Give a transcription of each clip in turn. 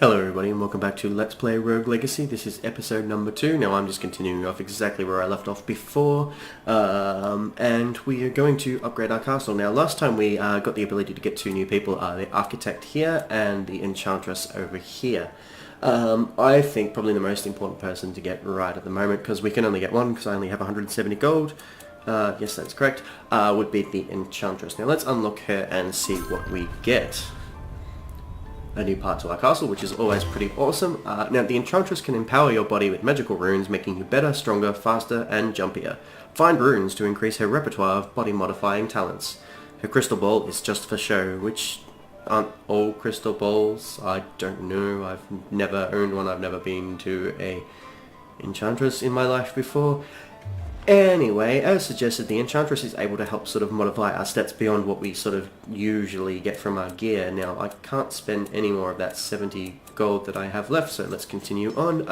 Hello everybody and welcome back to Let's Play Rogue Legacy. This is episode number 2. Now I'm just continuing off exactly where I left off before, and we are going to upgrade our castle. Now last time we got the ability to get two new people, the Architect here and the Enchantress over here. I think probably the most important person to get right at the moment, because we can only get one because I only have 170 gold, yes that's correct, would be the Enchantress. Now let's unlock her and see what we get. A new part to our castle, which is always pretty awesome. Now, the Enchantress can empower your body with magical runes, making you better, stronger, faster, and jumpier. Find runes to increase her repertoire of body-modifying talents. Her crystal ball is just for show, which aren't all crystal balls. I don't know. I've never owned one. I've never been to a Enchantress in my life before. Anyway, as suggested, the Enchantress is able to help sort of modify our stats beyond what we sort of usually get from our gear. Now, I can't spend any more of that 70 gold that I have left, so let's continue on.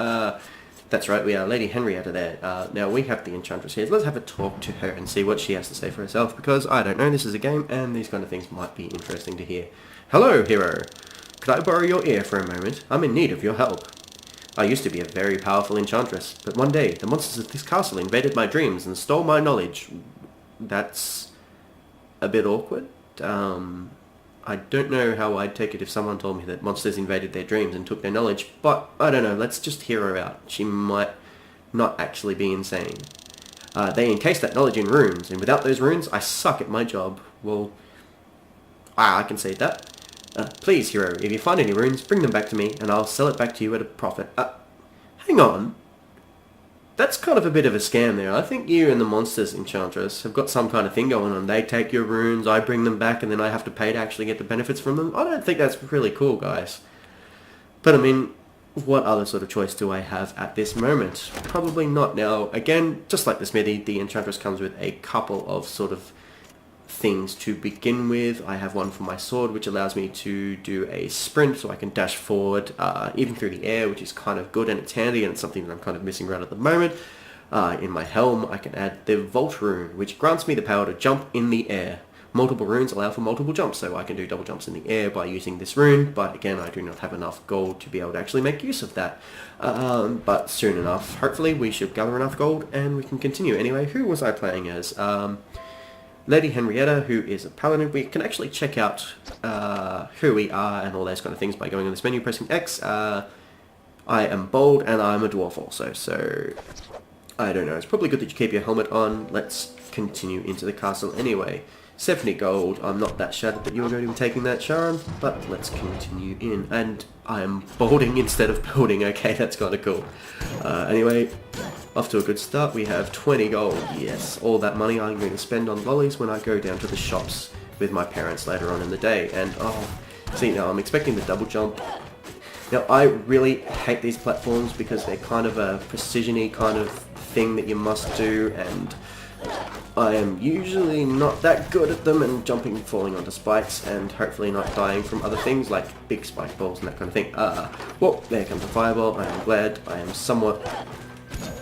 That's right, we are Lady Henrietta there. Now, we have the Enchantress here. Let's have a talk to her and see what she has to say for herself, because I don't know, this is a game, and these kind of things might be interesting to hear. Hello, hero. Could I borrow your ear for a moment? I'm in need of your help. I used to be a very powerful enchantress, but one day the monsters of this castle invaded my dreams and stole my knowledge. That's a bit awkward. I don't know how I'd take it if someone told me that monsters invaded their dreams and took their knowledge, but I don't know, let's just hear her out. She might not actually be insane. They encased that knowledge in runes, and without those runes, I suck at my job. Well, I can say that. Please, hero, if you find any runes, bring them back to me, and I'll sell it back to you at a profit. Hang on. That's kind of a bit of a scam there. I think you and the Monsters Enchantress have got some kind of thing going on. They take your runes, I bring them back, and then I have to pay to actually get the benefits from them. I don't think that's really cool, guys. But, I mean, what other sort of choice do I have at this moment? Probably not. Now, again, just like the smithy, the Enchantress comes with a couple of sort of things to begin with. I have one for my sword, which allows me to do a sprint, so I can dash forward even through the air, which is kind of good and it's handy, and it's something that I'm kind of missing right at the moment. In my helm, I can add the Volt rune, which grants me the power to jump in the air. Multiple runes allow for multiple jumps, so I can do double jumps in the air by using this rune, but again, I do not have enough gold to be able to actually make use of that. But soon enough, hopefully, we should gather enough gold and we can continue. Anyway, who was I playing as? Lady Henrietta, who is a paladin. We can actually check out who we are and all those kind of things by going on this menu, pressing X. I am bold and I'm a dwarf also, so I don't know. It's probably good that you keep your helmet on. Let's continue into the castle anyway. 70 gold. I'm not that shattered that you are going to be taking that, Sharon, but let's continue in. And I am bolding instead of building. Okay, that's kind of cool. Anyway, off to a good start. We have 20 gold. Yes, all that money I'm going to spend on lollies when I go down to the shops with my parents later on in the day. And, see, now I'm expecting the double jump. Now, I really hate these platforms because they're kind of a precision-y kind of thing that you must do, and I am usually not that good at them, and jumping and falling onto spikes, and hopefully not dying from other things like big spike balls and that kind of thing. Well, there comes a fireball. I am glad I am somewhat...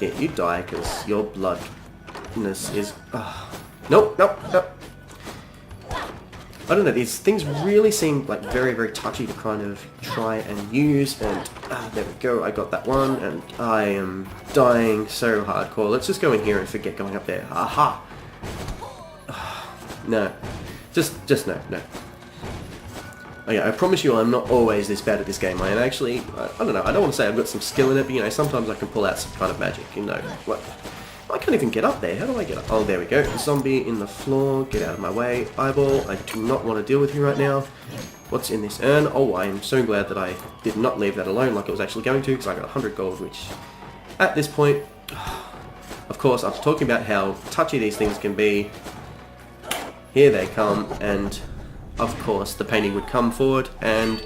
Yeah, you die because your bloodness is... Nope. I don't know, these things really seem like very, very touchy to kind of try and use, and there we go, I got that one, and I am dying so hardcore. Let's just go in here and forget going up there. Aha! No. Just no. Okay, I promise you I'm not always this bad at this game. I am actually, I don't know, I don't want to say I've got some skill in it, but you know, sometimes I can pull out some kind of magic, you know. What? I can't even get up there. How do I get up? Oh, there we go. Zombie in the floor. Get out of my way. Eyeball. I do not want to deal with you right now. What's in this urn? Oh, I am so glad that I did not leave that alone like it was actually going to, because I got 100 gold, which at this point, of course, after talking about how touchy these things can be, here they come, and of course the painting would come forward and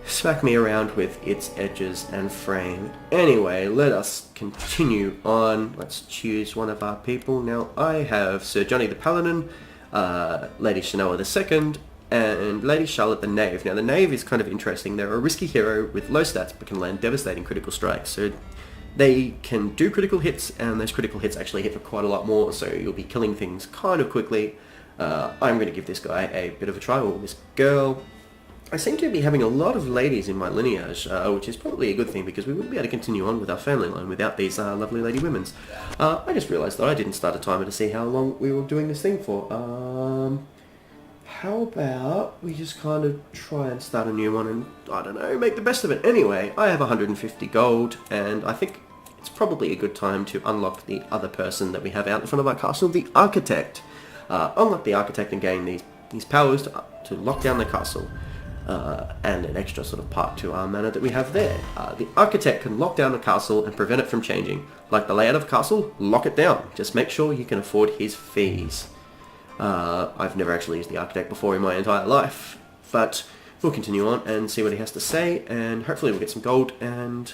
smack me around with its edges and frame. Anyway, let us continue on. Let's choose one of our people. Now, I have Sir Johnny the Paladin, Lady Shanoa the Second, and Lady Charlotte the Knave. Now, the Knave is kind of interesting. They're a risky hero with low stats but can land devastating critical strikes. So they can do critical hits, and those critical hits actually hit for quite a lot more, so you'll be killing things kind of quickly. I'm going to give this guy a bit of a try, or this girl. I seem to be having a lot of ladies in my lineage, which is probably a good thing because we wouldn't be able to continue on with our family line without these lovely lady women's. I just realised that I didn't start a timer to see how long we were doing this thing for. How about we just kind of try and start a new one and, I don't know, make the best of it. Anyway, I have 150 gold, and I think it's probably a good time to unlock the other person that we have out in front of our castle, the Architect. Unlock the Architect and gain these powers to lock down the castle. And an extra sort of part to our manor that we have there. The Architect can lock down a castle and prevent it from changing. Like the layout of a castle, lock it down. Just make sure you can afford his fees. I've never actually used the Architect before in my entire life, but we'll continue on and see what he has to say, and hopefully we'll get some gold and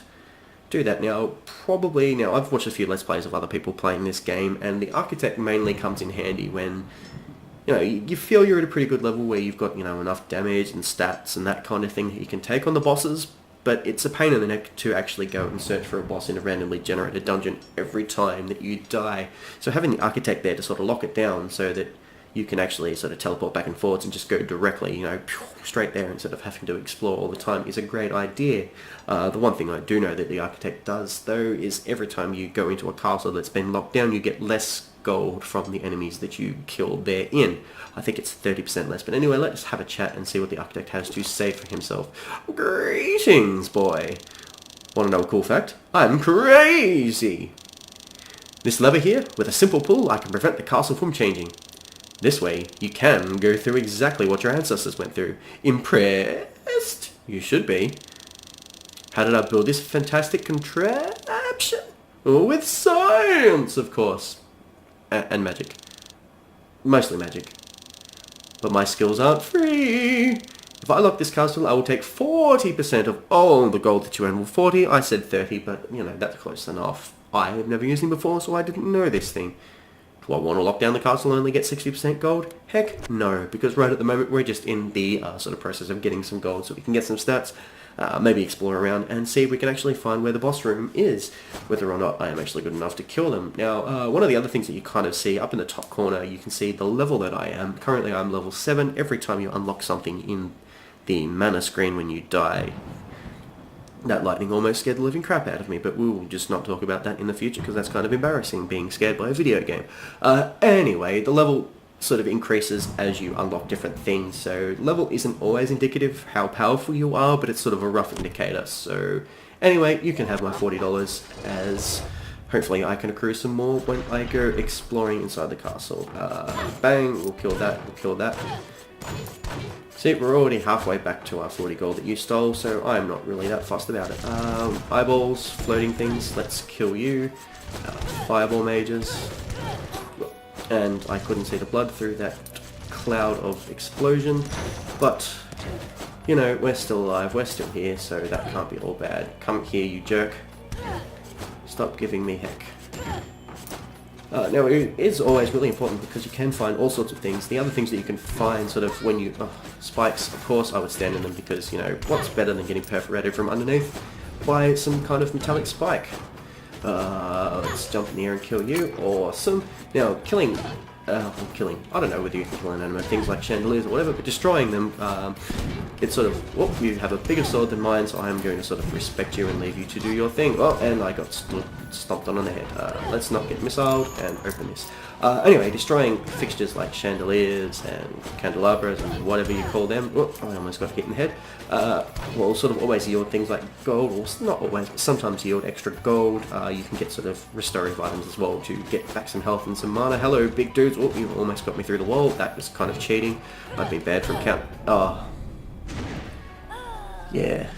do that. Now, I've watched a few Let's Plays of other people playing this game, and the Architect mainly comes in handy when you feel you're at a pretty good level where you've got, enough damage and stats and that kind of thing that you can take on the bosses, but it's a pain in the neck to actually go and search for a boss in a randomly generated dungeon every time that you die. So having the Architect there to sort of lock it down so that you can actually sort of teleport back and forwards and just go directly, straight there instead of having to explore all the time is a great idea. The one thing I do know that the Architect does, though, is every time you go into a castle that's been locked down, you get less gold from the enemies that you killed therein. I think it's 30% less. But anyway, let's have a chat and see what the Architect has to say for himself. Greetings, boy. Want to know a cool fact? I'm crazy. This lever here, with a simple pull, I can prevent the castle from changing. This way, you can go through exactly what your ancestors went through. Impressed? You should be. How did I build this fantastic contraption? With science, of course. And magic. Mostly magic. But my skills aren't free. If I lock this castle, I will take 40% of all the gold that you earn. Well, 40, I said 30, but, that's close enough. I have never used him before, so I didn't know this thing. Do I want to lock down the castle and only get 60% gold? Heck no, because right at the moment we're just in the sort of process of getting some gold so we can get some stats, maybe explore around and see if we can actually find where the boss room is, whether or not I am actually good enough to kill them. Now, one of the other things that you kind of see up in the top corner, you can see the level that I am. Currently I'm level 7. Every time you unlock something in the mana screen when you die, that lightning almost scared the living crap out of me, but we'll just not talk about that in the future because that's kind of embarrassing, being scared by a video game. Anyway, the level sort of increases as you unlock different things, so level isn't always indicative of how powerful you are, but it's sort of a rough indicator. So anyway, you can have my $40 as hopefully I can accrue some more when I go exploring inside the castle. Bang, we'll kill that, we'll kill that. See, we're already halfway back to our 40 gold that you stole, so I'm not really that fussed about it. Eyeballs, floating things, let's kill you. Fireball mages. And I couldn't see the blood through that cloud of explosion, but, we're still alive, we're still here, so that can't be all bad. Come here, you jerk. Stop giving me heck. Now, it is always really important because you can find all sorts of things. The other things that you can find sort of when you... spikes, of course, I would stand in them because, what's better than getting perforated from underneath by some kind of metallic spike? Let's jump in the air and kill you. Awesome. Now, killing... I don't know whether you can kill inanimate things like chandeliers or whatever, but destroying them, it's sort of, whoop, you have a bigger sword than mine, so I'm going to sort of respect you and leave you to do your thing. Oh, and I got stomped on the head. Let's not get missiled and open this. Anyway, destroying fixtures like chandeliers and candelabras and whatever you call them, oh, I almost got hit in the head, will sort of always yield things like gold, or not always, but sometimes yield extra gold. You can get sort of restorative items as well to get back some health and some mana. Hello, big dudes. Oh, you almost got me through the wall. That was kind of cheating. I've been bad from count. Oh. Yeah.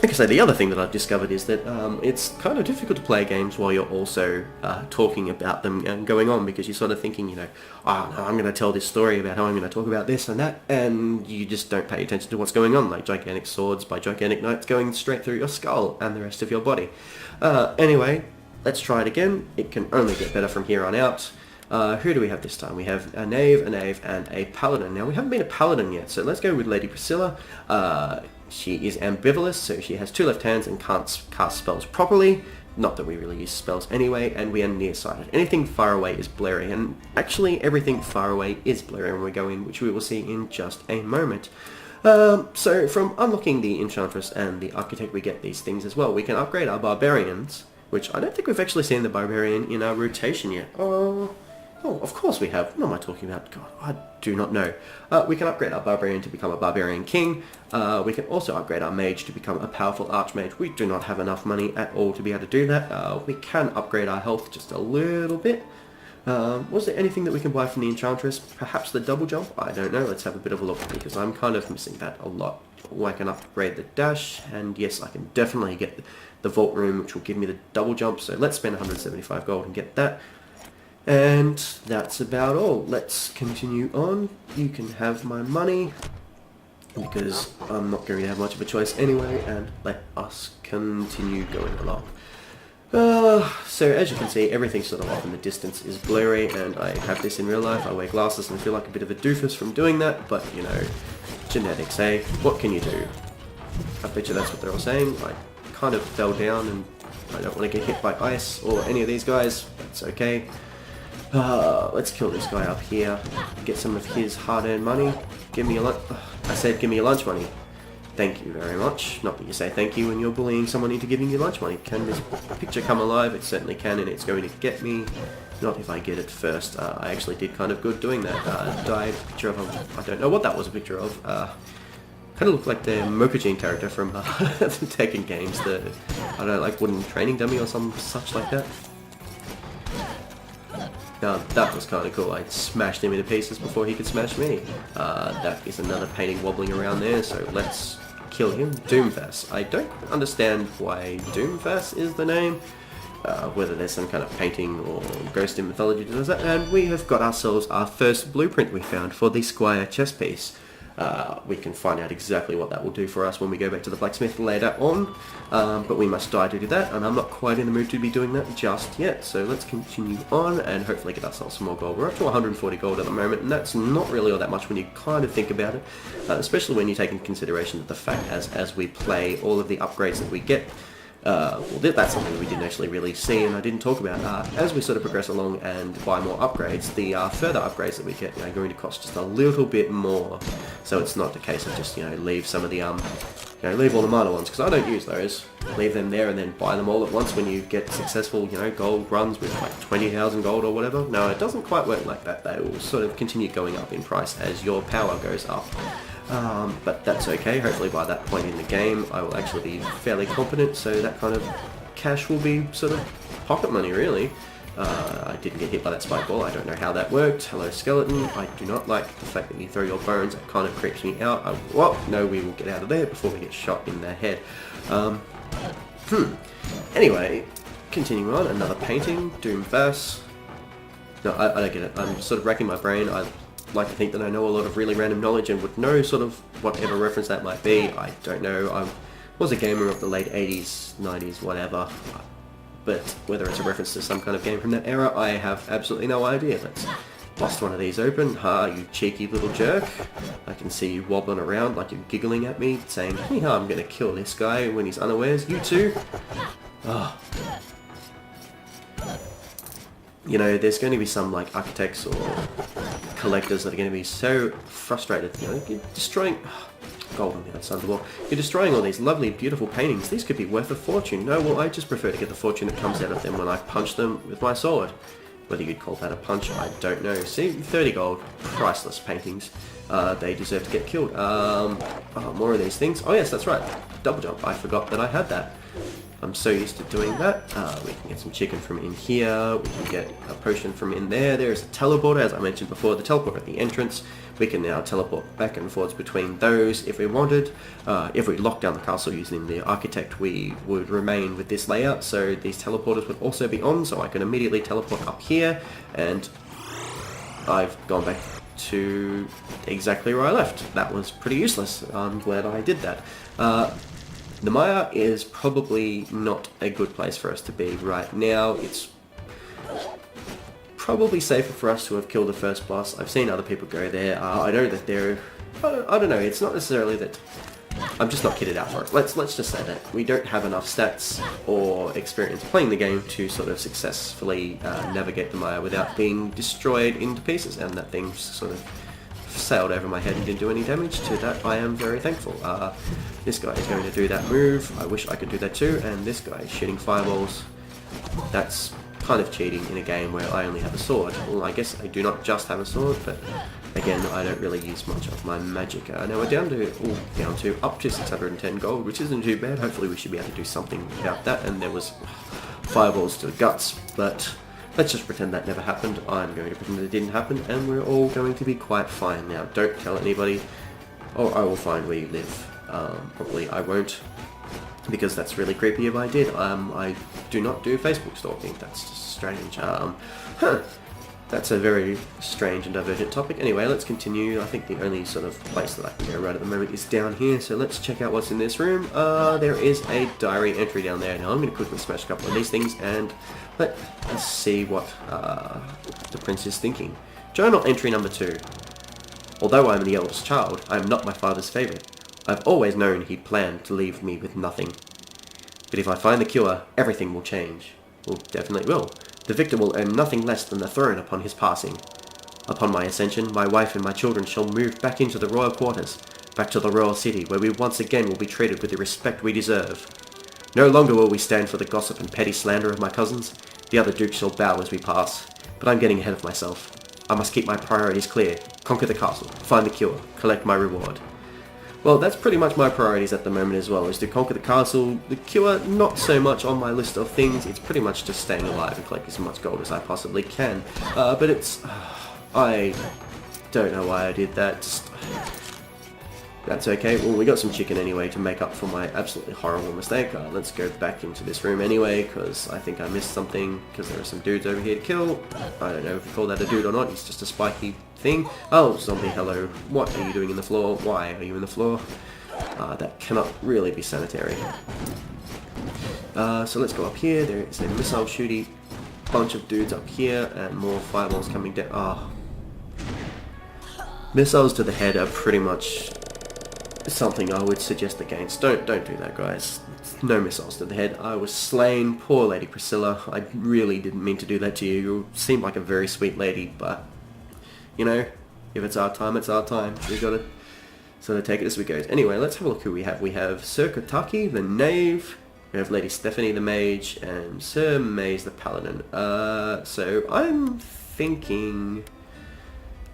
Like I say, the other thing that I've discovered is that it's kind of difficult to play games while you're also talking about them and going on, because you're sort of thinking, oh, no, I'm going to tell this story about how I'm going to talk about this and that, and you just don't pay attention to what's going on, like gigantic swords by gigantic knights going straight through your skull and the rest of your body. Anyway, let's try it again. It can only get better from here on out. Who do we have this time? We have a knave, and a paladin. Now, we haven't been a paladin yet, so let's go with Lady Priscilla. She is ambivalent, so she has 2 left hands and can't cast spells properly. Not that we really use spells anyway, and we are nearsighted. Anything far away is blurry, and actually everything far away is blurry when we go in, which we will see in just a moment. So from unlocking the Enchantress and the Architect, we get these things as well. We can upgrade our Barbarians, which I don't think we've actually seen the Barbarian in our rotation yet. Oh, of course we have. What am I talking about? God, I do not know. We can upgrade our Barbarian to become a Barbarian King. We can also upgrade our Mage to become a powerful Archmage. We do not have enough money at all to be able to do that. We can upgrade our health just a little bit. Was there anything that we can buy from the Enchantress? Perhaps the double jump? I don't know. Let's have a bit of a look, because I'm kind of missing that a lot. I can upgrade the dash, and yes, I can definitely get the vault room, which will give me the double jump. So let's spend 175 gold and get that. And that's about all. Let's continue on. You can have my money, because I'm not going to have much of a choice anyway, and let us continue going along. So as you can see, everything sort of off in the distance is blurry, and I have this in real life. I wear glasses and feel like a bit of a doofus from doing that, but you know, genetics, eh? What can you do? I bet you that's what they're all saying. I kind of fell down, and I don't want to get hit by ice or any of these guys. That's okay. Let's kill this guy up here. Get some of his hard-earned money. Give me a lunch. I said give me your lunch money. Thank you very much. Not that you say thank you when you're bullying someone into giving you lunch money. Can this picture come alive? It certainly can, and it's going to get me. Not if I get it first. I actually did kind of good doing that. Died picture of I don't know what that was a picture of. Kind of looked like the Mokujin character from the Tekken games. The, I don't know, like wooden training dummy or some such like that. That was kind of cool. I smashed him into pieces before he could smash me. That is another painting wobbling around there, so let's kill him. Doomfast. I don't understand why Doomfast is the name. Whether there's some kind of painting or ghost in mythology that does that. And we have got ourselves our first blueprint we found for the Squire chess piece. We can find out exactly what that will do for us when we go back to the blacksmith later on, but we must die to do that, and I'm not quite in the mood to be doing that just yet, so let's continue on and hopefully get ourselves some more gold. We're up to 140 gold at the moment, and that's not really all that much when you kind of think about it, especially when you take into consideration the fact as we play all of the upgrades that we get. Well, that's something we didn't actually really see and I didn't talk about. As we sort of progress along and buy more upgrades, the further upgrades that we get are going to cost just a little bit more. So it's not the case of just, leave some of the, leave all the minor ones, because I don't use those. Leave them there and then buy them all at once when you get successful, gold runs with like 20,000 gold or whatever. No, it doesn't quite work like that. They will sort of continue going up in price as your power goes up. But that's okay. Hopefully by that point in the game I will actually be fairly competent, so that kind of cash will be sort of pocket money really. I didn't get hit by that spike ball. I don't know how that worked. Hello skeleton. I do not like the fact that you throw your bones. It kind of creeps me out. No, we will get out of there before we get shot in the head. Anyway, continuing on, another painting, Doomfast. No, I don't get it. I'm sort of racking my brain. I like to think that I know a lot of really random knowledge and would know sort of whatever reference that might be. I don't know. I was a gamer of the late 80s, 90s, whatever. But whether it's a reference to some kind of game from that era, I have absolutely no idea. Let's bust one of these open. Ha, you cheeky little jerk. I can see you wobbling around like you're giggling at me, saying, hey, I'm going to kill this guy when he's unawares. You too? Oh. There's going to be some like architects or collectors that are going to be so frustrated. You're destroying... Golden, that's Thunderwall. You're destroying all these lovely, beautiful paintings. These could be worth a fortune. No, well, I just prefer to get the fortune that comes out of them when I punch them with my sword. Whether you'd call that a punch, I don't know. See, 30 gold, priceless paintings. They deserve to get killed. More of these things. Oh yes, that's right. Double jump. I forgot that I had that. I'm so used to doing that. We can get some chicken from in here. We can get a potion from in there. There's a teleporter, as I mentioned before, the teleporter at the entrance. We can now teleport back and forwards between those if we wanted. If we lock down the castle using the architect, we would remain with this layout, so these teleporters would also be on, so I can immediately teleport up here, and I've gone back to exactly where I left. That was pretty useless. I'm glad I did that. The Mire is probably not a good place for us to be right now. It's probably safer for us to have killed the first boss. I've seen other people go there. I know that they're... I don't know, it's not necessarily that... I'm just not kitted out for it. Let's just say that we don't have enough stats or experience playing the game to sort of successfully navigate the Mire without being destroyed into pieces, and that thing sort of sailed over my head and didn't do any damage. To that I am very thankful. This guy is going to do that move. I wish I could do that too. And this guy is shooting fireballs. That's kind of cheating in a game where I only have a sword. Well, I guess I do not just have a sword, but again, I don't really use much of my magic. Now we're down to up to 610 gold, which isn't too bad. Hopefully we should be able to do something about that. And there was fireballs to the guts, but let's just pretend that never happened. I'm going to pretend that it didn't happen, and we're all going to be quite fine now. Don't tell anybody, or I will find where you live. Probably I won't, because that's really creepy if I did. I do not do Facebook stalking. That's just strange. That's a very strange and divergent topic. Anyway, let's continue. I think the only sort of place that I can go right at the moment is down here, so let's check out what's in this room. There is a diary entry down there. Now I'm going to quickly smash a couple of these things and let's see what the prince is thinking. Journal entry number 2. Although I am the eldest child, I am not my father's favourite. I've always known he'd planned to leave me with nothing. But if I find the cure, everything will change. Well, definitely will. The victor will earn nothing less than the throne upon his passing. Upon my ascension, my wife and my children shall move back into the royal quarters, back to the royal city, where we once again will be treated with the respect we deserve. No longer will we stand for the gossip and petty slander of my cousins. The other dukes shall bow as we pass. But I'm getting ahead of myself. I must keep my priorities clear. Conquer the castle, find the cure, collect my reward. Well, that's pretty much my priorities at the moment as well, is to conquer the castle. The cure, not so much on my list of things. It's pretty much just staying alive and collect as much gold as I possibly can. But it's... I don't know why I did that. That's okay. Well, we got some chicken anyway to make up for my absolutely horrible mistake. Let's go back into this room anyway, because I think I missed something, because there are some dudes over here to kill. I don't know if you call that a dude or not. He's just a spiky thing. Oh, zombie, hello. What are you doing in the floor? Why are you in the floor? That cannot really be sanitary. So let's go up here. There is a missile shooty bunch of dudes up here, and more fireballs coming down. Missiles to the head are pretty much something I would suggest against. Don't do that, guys. No missiles to the head. I was slain. Poor Lady Priscilla. I really didn't mean to do that to you. You seem like a very sweet lady, but you know, if it's our time, it's our time. We gotta sort of take it as we go. Anyway, let's have a look who we have. We have Sir Kotaki, the Knave. We have Lady Stephanie, the Mage, and Sir Maze, the Paladin. So I'm thinking,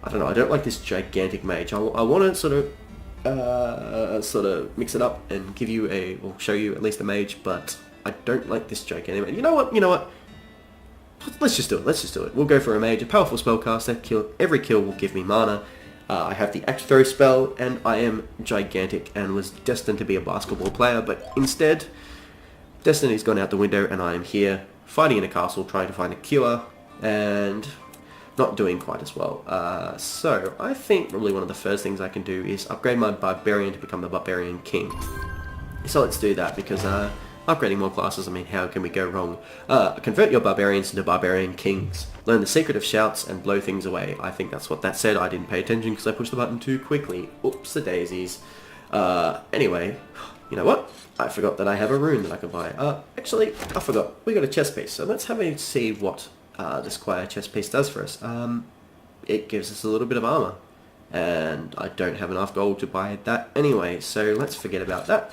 I don't know. I don't like this gigantic mage. I want to sort of mix it up and give you or show you at least a mage, but I don't like this gigantic mage. You know what? Let's just do it. We'll go for a mage, a powerful spellcaster. Every kill will give me mana. I have the axe throw spell, and I am gigantic and was destined to be a basketball player, but instead, destiny's gone out the window, and I am here fighting in a castle, trying to find a cure, and not doing quite as well. So I think probably one of the first things I can do is upgrade my barbarian to become the barbarian king. So let's do that, because upgrading more classes, I mean, how can we go wrong? Convert your barbarians into barbarian kings. Learn the secret of shouts and blow things away. I think that's what that said. I didn't pay attention because I pushed the button too quickly. Oops, the daisies. Anyway, you know what? I forgot that I have a rune that I can buy. Actually, I forgot. We got a chest piece, so let's have a see what this Squire chest piece does for us. It gives us a little bit of armor, and I don't have enough gold to buy that anyway, so let's forget about that.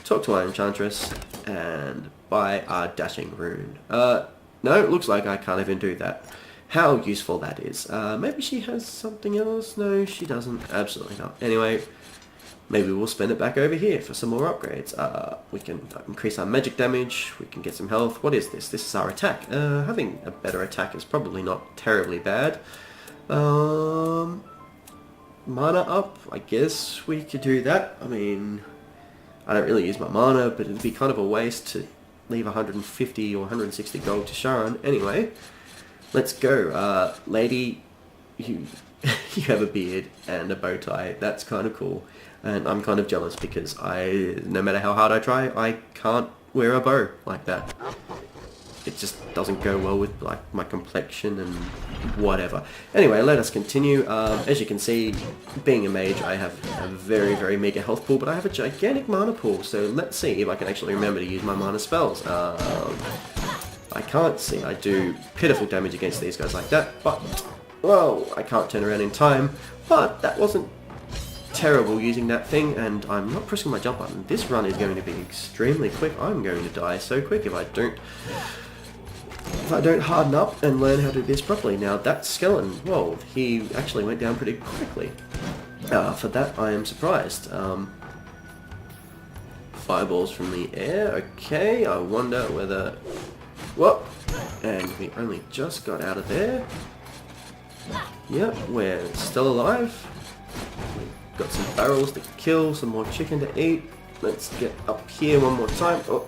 Talk to our enchantress and buy our dashing rune. No, it looks like I can't even do that. How useful that is. Maybe she has something else? No, she doesn't. Absolutely not. Anyway, maybe we'll spend it back over here for some more upgrades. We can increase our magic damage, we can get some health. What is this? This is our attack. Having a better attack is probably not terribly bad. Mana up, I guess we could do that. I mean, I don't really use my mana, but it'd be kind of a waste to leave 150 or 160 gold to Sharon. Anyway, let's go. Lady, you have a beard and a bow tie. That's kind of cool. And I'm kind of jealous because no matter how hard I try, I can't wear a bow like that. It just doesn't go well with like my complexion and whatever. Anyway, let us continue. As you can see, being a mage, I have a very, very meager health pool, but I have a gigantic mana pool. So let's see if I can actually remember to use my mana spells. I can't see. I do pitiful damage against these guys like that, but Well, I can't turn around in time, but that wasn't terrible using that thing, and I'm not pressing my jump button. This run is going to be extremely quick. I'm going to die so quick if I don't harden up and learn how to do this properly. Now that skeleton, whoa, he actually went down pretty quickly. For that I am surprised. Fireballs from the air, okay, I wonder whether... Whoop! And we only just got out of there. Yep, we're still alive. We've got some barrels to kill, some more chicken to eat. Let's get up here one more time. Oh,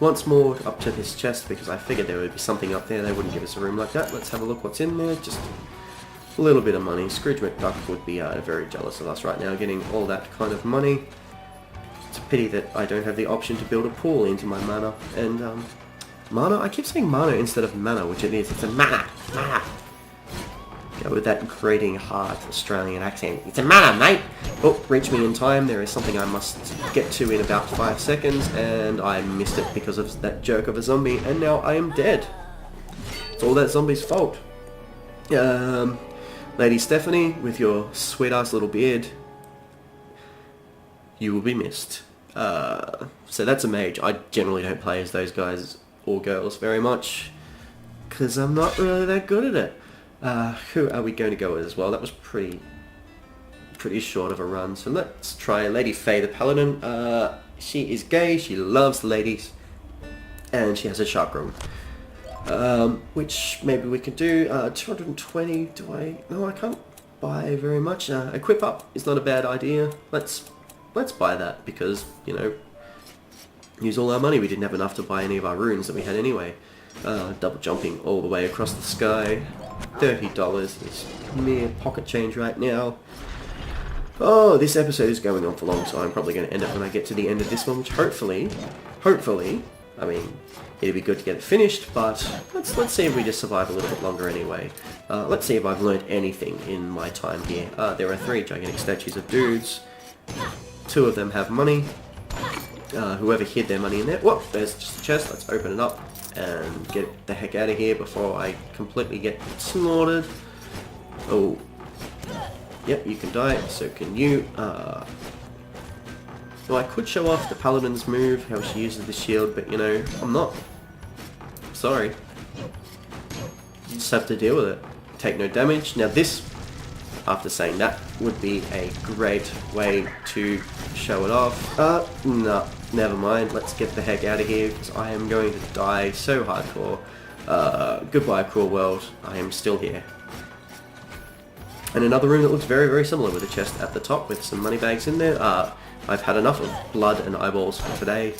once more up to this chest, because I figured there would be something up there. They wouldn't give us a room like that. Let's have a look what's in there. Just a little bit of money. Scrooge McDuck would be very jealous of us right now, getting all that kind of money. It's a pity that I don't have the option to build a pool into my mana. And mana? I keep saying mana instead of mana, which it is. It's a mana. Mana. Go with that grating hard Australian accent. It's a mana, mate! Oh, reach me in time. There is something I must get to in about 5 seconds, and I missed it because of that jerk of a zombie, and now I am dead. It's all that zombie's fault. Lady Stephanie, with your sweet-ass little beard, you will be missed. So that's a mage. I generally don't play as those guys or girls very much, because I'm not really that good at it. Who are we going to go with as well? That was pretty short of a run. So let's try Lady Faye the Paladin. She is gay, she loves the ladies, and she has a chakram. Which maybe we could do. 220, do I? No, I can't buy very much. Equip up is not a bad idea. Let's buy that, because, you know, use all our money. We didn't have enough to buy any of our runes that we had anyway. Double jumping all the way across the sky. $30 is mere pocket change right now. Oh, this episode is going on for long, so I'm probably going to end it when I get to the end of this one, which hopefully, I mean, it'd be good to get it finished, but let's see if we just survive a little bit longer anyway. Let's see if I've learned anything in my time here. There are 3 gigantic statues of dudes. 2 of them have money. Whoever hid their money in there. Whoop, there's just a chest. Let's open it up and get the heck out of here before I completely get slaughtered. Oh. Yep, you can die, so can you. Well, I could show off the Paladin's move, how she uses the shield, but, you know, I'm not. Sorry. You just have to deal with it. Take no damage. Now this, after saying that, would be a great way to show it off. No, never mind. Let's get the heck out of here, because I am going to die so hardcore. Goodbye, cruel world. I am still here. And another room that looks very, very similar, with a chest at the top with some money bags in there. I've had enough of blood and eyeballs for today.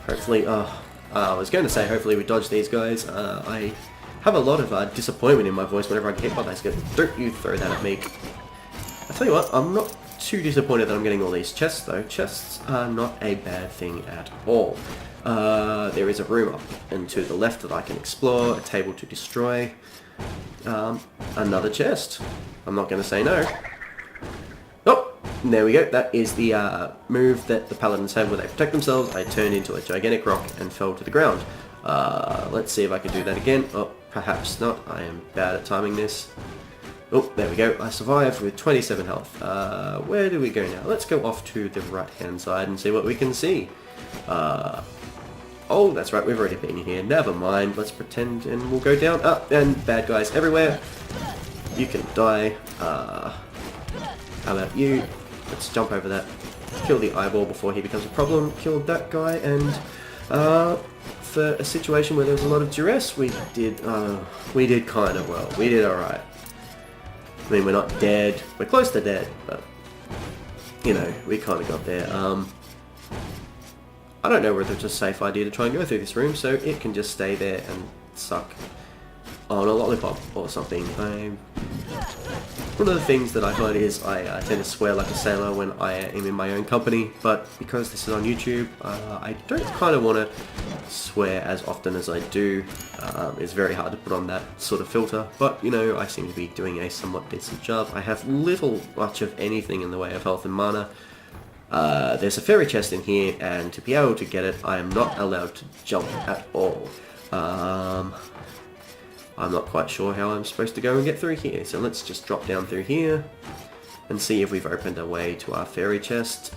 Hopefully, I was going to say hopefully we dodge these guys. I have a lot of disappointment in my voice whenever I get hit by those guys. Don't you throw that at me. I tell you what, I'm not too disappointed that I'm getting all these chests though. Chests are not a bad thing at all. There is a room up and to the left that I can explore, a table to destroy, another chest. I'm not going to say no. Oh, there we go. That is the move that the Paladins have where they protect themselves. I turned into a gigantic rock and fell to the ground. Let's see if I can do that again. Oh, perhaps not. I am bad at timing this. Oh, there we go. I survived with 27 health. Where do we go now? Let's go off to the right-hand side and see what we can see. Oh, that's right. We've already been here. Never mind. Let's pretend and we'll go down. And bad guys everywhere. You can die. How about you? Let's jump over that. Kill the eyeball before he becomes a problem. Kill that guy, and for a situation where there's a lot of duress, we did kind of well. We did alright. I mean, we're not dead. We're close to dead, but, you know, we kind of got there. I don't know whether it's a safe idea to try and go through this room, so it can just stay there and suck on a lollipop or something. One of the things that I find is I tend to swear like a sailor when I am in my own company, but because this is on YouTube, I don't kind of want to swear as often as I do. It's very hard to put on that sort of filter, but, you know, I seem to be doing a somewhat decent job. I have much of anything in the way of health and mana. There's a fairy chest in here, and to be able to get it, I am not allowed to jump at all. I'm not quite sure how I'm supposed to go and get through here. So let's just drop down through here and see if we've opened our way to our fairy chest.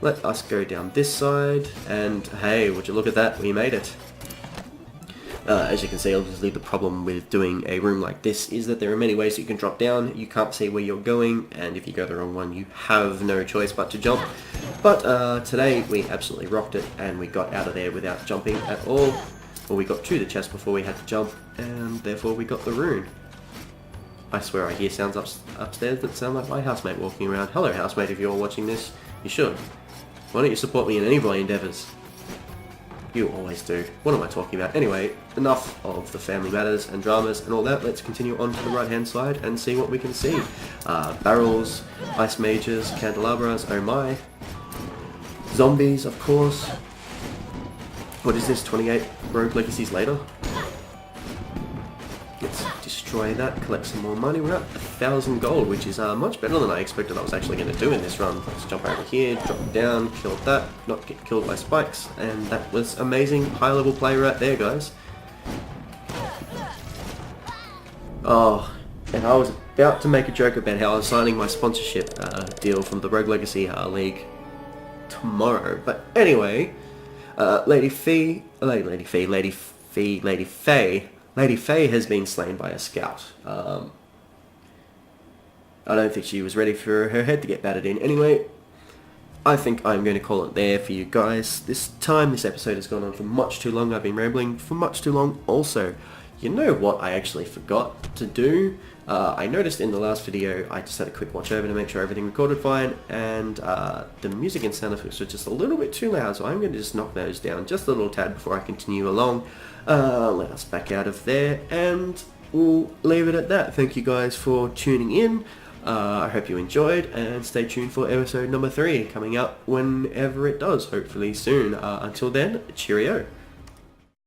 Let us go down this side, and hey, would you look at that, we made it. As you can see, obviously the problem with doing a room like this is that there are many ways you can drop down. You can't see where you're going, and if you go the wrong one, you have no choice but to jump. But today we absolutely rocked it, and we got out of there without jumping at all. Well, we got to the chest before we had to jump, and therefore we got the rune. I swear I hear sounds upstairs that sound like my housemate walking around. Hello housemate, if you're watching this, you should. Why don't you support me in any of my endeavours? You always do. What am I talking about? Anyway, enough of the family matters and dramas and all that. Let's continue on to the right hand side and see what we can see. Barrels, ice mages, candelabras, oh my. Zombies, of course. What is this, 28 rogue legacies later? Let's destroy that, collect some more money. We're at 1,000 gold, which is much better than I expected I was actually going to do in this run. Let's jump over here, drop down, kill that, not get killed by spikes, and that was amazing. High level play right there, guys. Oh, and I was about to make a joke about how I was signing my sponsorship deal from the Rogue Legacy League tomorrow, but anyway, Lady Faye has been slain by a scout. I don't think she was ready for her head to get battered in. Anyway, I think I'm going to call it there for you guys. This episode has gone on for much too long. I've been rambling for much too long. Also, you know what I actually forgot to do? I noticed in the last video I just had a quick watch over to make sure everything recorded fine, and the music and sound effects were just a little bit too loud, so I'm going to just knock those down just a little tad before I continue along. Let us back out of there, and we'll leave it at that. Thank you guys for tuning in. I hope you enjoyed, and stay tuned for episode number 3 coming up whenever it does, hopefully soon. Until then, cheerio.